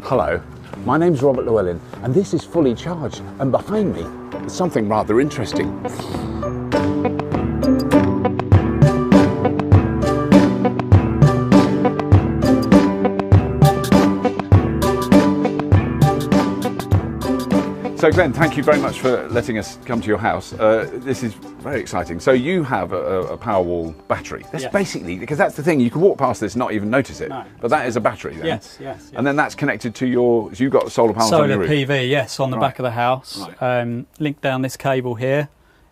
Hello, my name's Robert Llewellyn and this is Fully Charged, and behind me is something rather interesting. So Glenn, thank you very much for letting us come to your house. This is very exciting. So you have a Powerwall battery. That's basically, because that's the thing, you can walk past this and not even notice it. No, but that is a battery then? Yes. And then that's connected to your, so you've got solar panels on your roof? Solar PV, yes, on the back of the house. Right. Link down this cable here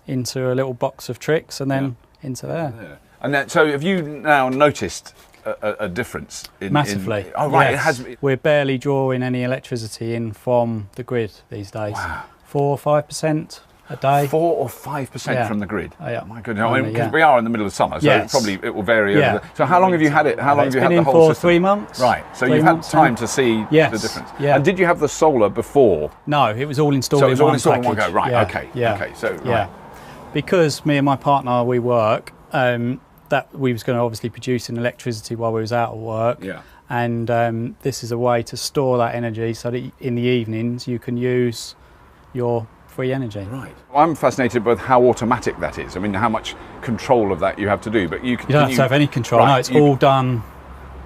into a little box of tricks and then into there. And then, so have you now noticed a difference massively? Oh right, yes. it has. We're barely drawing any electricity in from the grid these days. Wow. 4 or 5% a day. 4 or 5% from the grid. Oh, yeah. My goodness, I mean, because we are in the middle of summer, so it will vary. Yeah. So how long have you had it? How long have you had the whole for system? 3 months. Right. So you've had time to see the difference. Yeah. And did you have the solar before? No, it was all installed. So it was all installed package. in one go. Right. Yeah. Okay. Yeah. Okay. So right. Because me and my partner we work. That we was going to obviously produce an electricity while we was out of work. Yeah. And this is a way to store that energy so that in the evenings you can use your free energy. Right. Well, I'm fascinated with how automatic that is. I mean, how much control of that you have to do, but you don't have to have any control. Right. No, it's all done.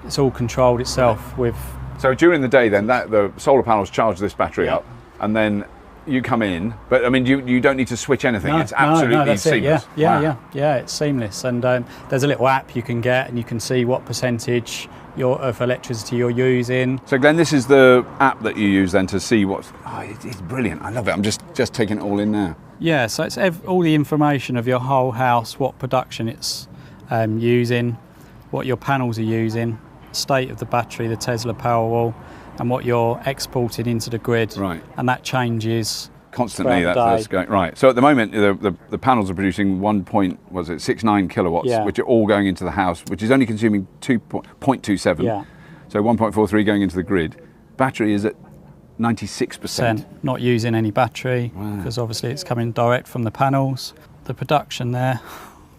It's all controlled itself with. So during the day, then the solar panels charge this battery up, and then you come in, but I mean, you don't need to switch anything. It's absolutely seamless. Yeah, it's seamless. And there's a little app you can get, and you can see what percentage of electricity you're using. So Glenn, this is the app that you use then to see what's. Oh, it's brilliant. I love it. I'm just taking it all in now. Yeah, so it's all the information of your whole house, what production it's using, what your panels are using, state of the battery, the Tesla Powerwall, and what you're exporting into the grid. Right. And that changes constantly. That's going right. So at the moment, the panels are producing 1.69 kilowatts, which are all going into the house, which is only consuming 0.27. Yeah. So 1.43 going into the grid. Battery is at 96%. Not using any battery because obviously it's coming direct from the panels. The production there.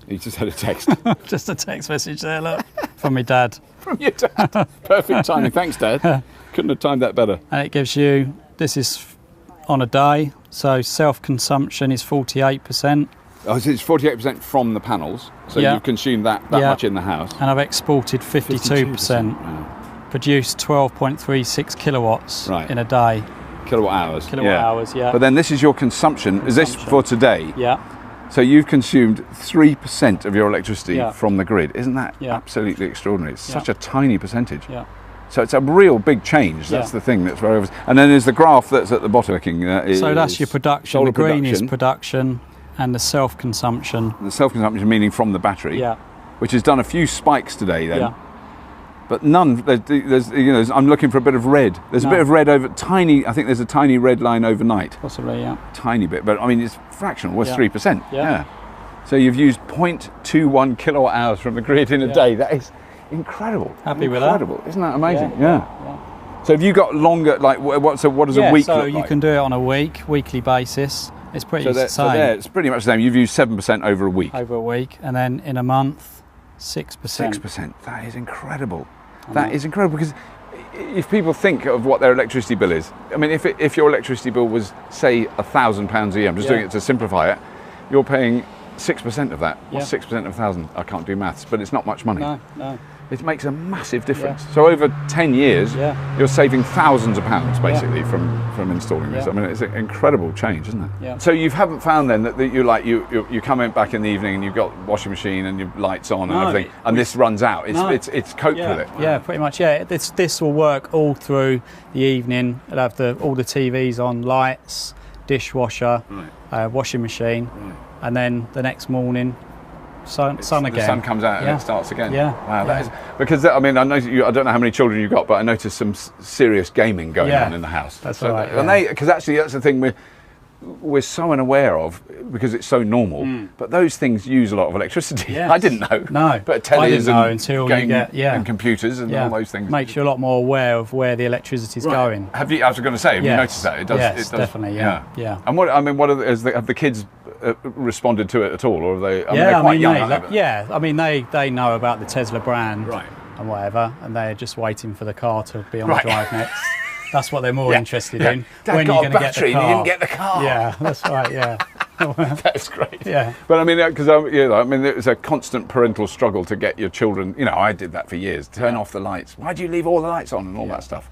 You just had a text. Just a text message there, look, from my dad. From your dad. Perfect timing. Thanks, Dad. Couldn't have timed that better. And it gives you, this is on a day, so self-consumption is 48%. Oh, so it's 48% from the panels, so you've consumed that much in the house. And I've exported 52%. Produced 12.36 kilowatts in a day. Kilowatt hours. Kilowatt hours, yeah. But then this is your consumption. Is this for today? Yeah. So you've consumed 3% of your electricity from the grid. Isn't that absolutely extraordinary? It's such a tiny percentage. Yeah. So it's a real big change. That's the thing that's very obvious. And then there's the graph that's at the bottom. So that's your production. The green is production, and the self-consumption. The self-consumption meaning from the battery. Yeah. Which has done a few spikes today then. Yeah. But none. There's I'm looking for a bit of red. There's a bit of red over tiny. I think there's a tiny red line overnight. Possibly, yeah. Tiny bit, but I mean it's fractional. What's 3%? Yeah. So you've used 0.21 kilowatt hours from the grid in a day. That is incredible. Happy with that? Incredible. Isn't that amazing? Yeah. So have you got longer? Like what does a week look like? So you can do it on a weekly basis. It's pretty the same. So it's pretty much the same. You've used 7% over a week. Over a week, and then in a month, 6%. 6%. That is incredible. That is incredible, because if people think of what their electricity bill is, I mean, if your electricity bill was, say, £1,000 a year, I'm just doing it to simplify it, you're paying 6% of that. What's 6% of 1,000? I can't do maths, but it's not much money. No. It makes a massive difference. So over 10 years, you're saving thousands of pounds, basically, from installing this. I mean, it's an incredible change, isn't it? Yeah. So you haven't found then that you come in back in the evening and you've got washing machine and your lights on and everything, and this runs out. It's coped with it. Yeah, pretty much. Yeah, this will work all through the evening. It'll have all the TVs on, lights, dishwasher, washing machine, and then the next morning. Sun again. The sun comes out and it starts again. Yeah. Wow, that is, because I mean, I don't know how many children you've got, but I noticed some serious gaming going on in the house. That's right. And because actually that's the thing we're so unaware of, because it's so normal. But those things use a lot of electricity. Yes. I didn't know. No. But tellies until you get and computers and all those things. Makes you a lot more aware of where the electricity is going. I was going to say, have you noticed that? It does. Yes, it does, definitely. Yeah. And have the kids responded to it at all, or are they? They're quite young. I mean, they know about the Tesla brand, right, and whatever, and they're just waiting for the car to be on the drive next. That's what they're more interested in. Dad when got you're a going to get the battery and car. he didn't get the car. Yeah, that's right. Yeah. That's great. Yeah. But I mean, because I mean, it was a constant parental struggle to get your children. You know, I did that for years. Turn off the lights. Why do you leave all the lights on and all that stuff?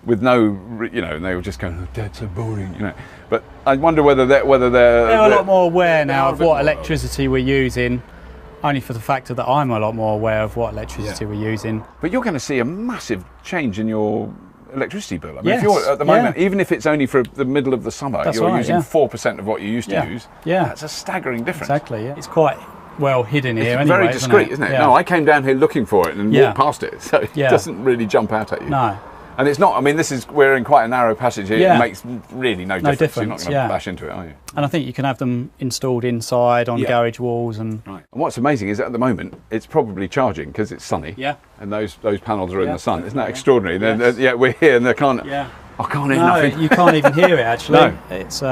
With no, you know, and they were just going, oh, Dad's so boring, you know. But I wonder whether they're a lot more aware now of what electricity we're using. Only for the factor that I'm a lot more aware of what electricity we're using. But you're going to see a massive change in your electricity bill. I mean, Yes, if you're at the moment, even if it's only for the middle of the summer, That's you're right, using 4% of what you used to use. Yeah. That's a staggering difference. Exactly. Yeah. It's quite well hidden here. It's anyway, very discreet, isn't it? Yeah. No, I came down here looking for it and walked past it, so it doesn't really jump out at you. No. And it's not, I mean, we're in quite a narrow passage here. Yeah. It makes really no difference. You're not going to bash into it, are you? And I think you can have them installed inside on garage walls. And Right. And what's amazing is that at the moment, it's probably charging because it's sunny. Yeah. And those panels are in the sun. Isn't that extraordinary? Yes. We're here and they can't, I can't hear nothing. You can't even hear it actually. No. It's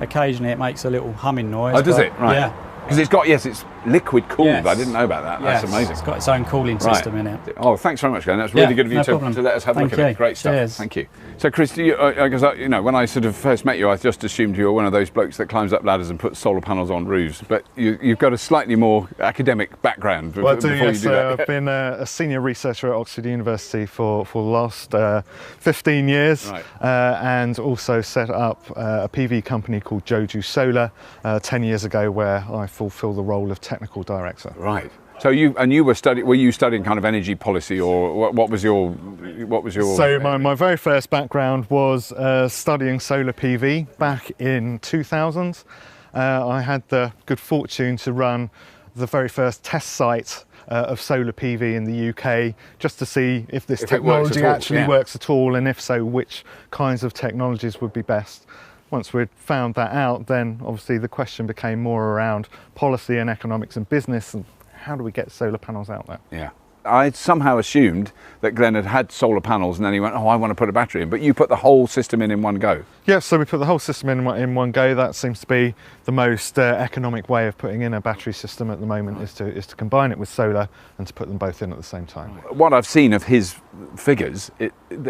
occasionally it makes a little humming noise. Oh, does it? Right. Yeah. Because it's liquid cooled. Yes. I didn't know about that. That's amazing. It's got its own cooling system in it. Oh, thanks very much, Glenn. That's really good of you to let us have a look at it. Great stuff. Cheers. Thank you. So, Chris, because you know, when I sort of first met you, I just assumed you were one of those blokes that climbs up ladders and puts solar panels on roofs. But you've got a slightly more academic background. Well, before you do that. I've been a senior researcher at Oxford University for the last 15 years, and also set up a PV company called Joju Solar 10 years ago, where I fulfil the role of technical director. Right. So were you studying kind of energy policy, or what was your? So my very first background was studying solar PV back in 2000. I had the good fortune to run the very first test site of solar PV in the UK, just to see if this technology actually works at all, and if so, which kinds of technologies would be best. Once we'd found that out, then obviously the question became more around policy and economics and business, and how do we get solar panels out there? Yeah. I somehow assumed that Glenn had solar panels and then he went, oh, I want to put a battery in. But you put the whole system in one go. Yeah, so we put the whole system in one go. That seems to be the most economic way of putting in a battery system at the moment, is to combine it with solar and to put them both in at the same time. What I've seen of his figures,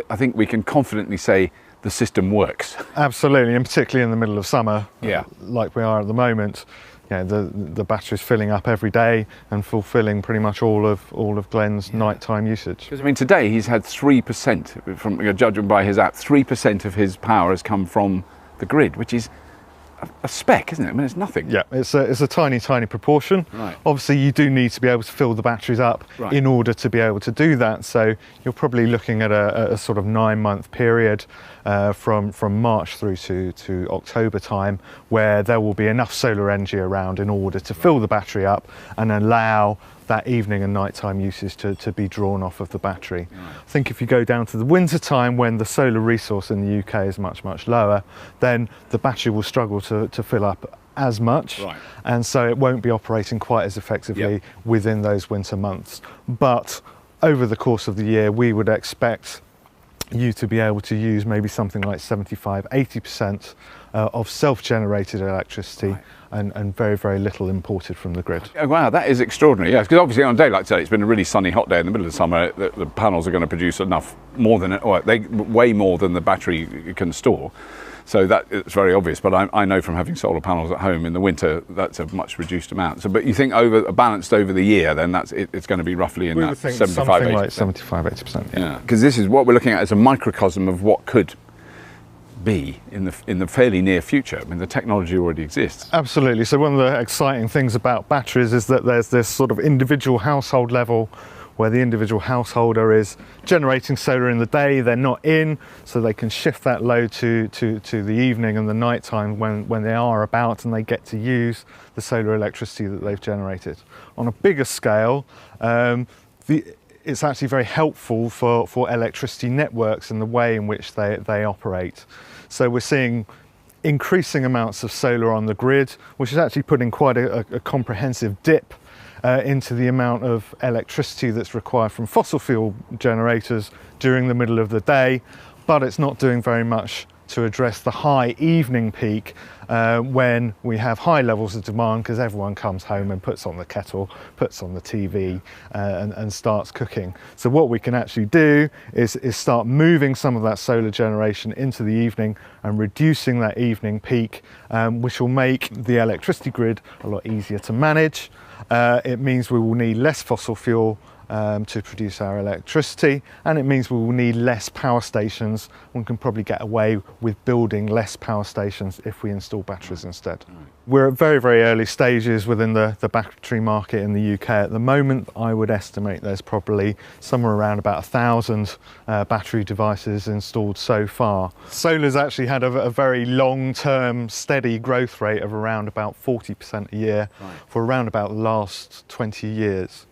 I think we can confidently say the system works. Absolutely, and particularly in the middle of summer, Yeah. like we are at the moment. Yeah, the battery's filling up every day and fulfilling pretty much all of Glenn's nighttime usage. Because I mean, today he's had 3%, from judging by his app, 3% of his power has come from the grid, which is a speck, isn't it? I mean, it's nothing. Yeah, it's a tiny proportion. Right. Obviously, you do need to be able to fill the batteries up in order to be able to do that. So you're probably looking at a sort of 9-month period from March through to October time, where there will be enough solar energy around in order to fill the battery up and allow that evening and nighttime usage to be drawn off of the battery. Right. I think if you go down to the winter time, when the solar resource in the UK is much lower, then the battery will struggle to fill up as much, and so it won't be operating quite as effectively within those winter months. But over the course of the year, we would expect you to be able to use maybe something like 75–80% of self-generated electricity, and very little imported from the grid. Oh, wow, that is extraordinary. Yes, because obviously on a day like today, it's been a really sunny, hot day in the middle of the summer. The panels are going to produce way more than the battery can store. So that it's very obvious. But I know from having solar panels at home in the winter, that's a much reduced amount. So, but you think balanced over the year, then it's going to be roughly in that 75–80%. Yeah, because this is what we're looking at as a microcosm of what could be in the fairly near future. I mean, the technology already exists. Absolutely. So one of the exciting things about batteries is that there's this sort of individual household level, where the individual householder is generating solar in the day, they're not in, so they can shift that load to the evening and the night time when they are about, and they get to use the solar electricity that they've generated. On a bigger scale, it's actually very helpful for electricity networks and the way in which they operate. So we're seeing increasing amounts of solar on the grid, which is actually putting quite a comprehensive dip into the amount of electricity that's required from fossil fuel generators during the middle of the day, but it's not doing very much to address the high evening peak when we have high levels of demand because everyone comes home and puts on the kettle, puts on the TV and starts cooking. So what we can actually do is start moving some of that solar generation into the evening and reducing that evening peak, which will make the electricity grid a lot easier to manage. It means we will need less fossil fuel to produce our electricity, and it means we will need less power stations. One can probably get away with building less power stations if we install batteries instead. We're at very, very early stages within the battery market in the UK. At the moment, I would estimate there's probably somewhere around about 1,000 battery devices installed so far. Solar's actually had a very long-term steady growth rate of around about 40% a year for around about the last 20 years.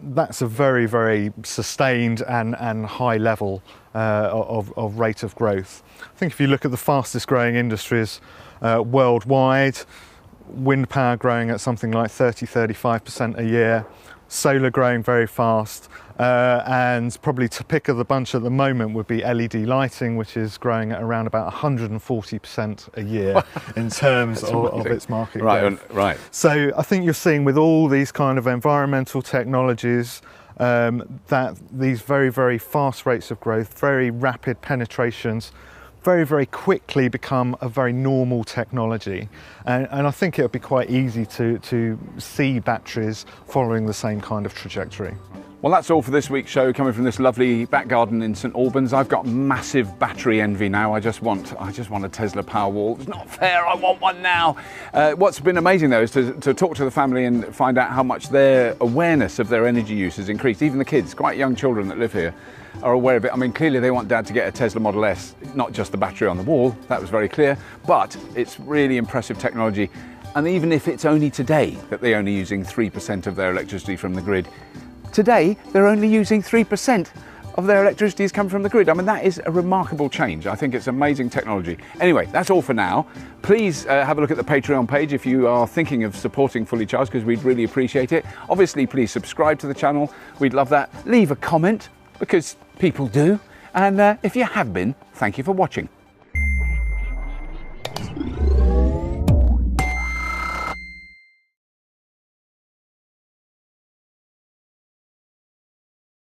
That's a very, very sustained and high level of rate of growth. I think if you look at the fastest growing industries worldwide, wind power growing at something like 30–35% a year, solar growing very fast, and probably to pick of the bunch at the moment would be LED lighting, which is growing at around about 140% a year in terms of its market growth. Right. So I think you're seeing with all these kind of environmental technologies that these very, very fast rates of growth, very rapid penetrations, very, very quickly become a very normal technology. And I think it would be quite easy to see batteries following the same kind of trajectory. Well, that's all for this week's show, coming from this lovely back garden in St Albans. I've got massive battery envy now. I just want a Tesla Powerwall. It's not fair, I want one now. What's been amazing though is to talk to the family and find out how much their awareness of their energy use has increased. Even the kids, quite young children that live here, are aware of it. I mean, clearly they want Dad to get a Tesla Model S, not just the battery on the wall, that was very clear, but it's really impressive technology. And even if it's only today that they're only using 3% of their electricity from the grid, today they're only using 3% of their electricity has come from the grid. I mean, that is a remarkable change. I think it's amazing technology. Anyway, that's all for now. Please have a look at the Patreon page if you are thinking of supporting Fully Charged, because we'd really appreciate it. Obviously, please subscribe to the channel. We'd love that. Leave a comment, because people do. And if you have been, thank you for watching.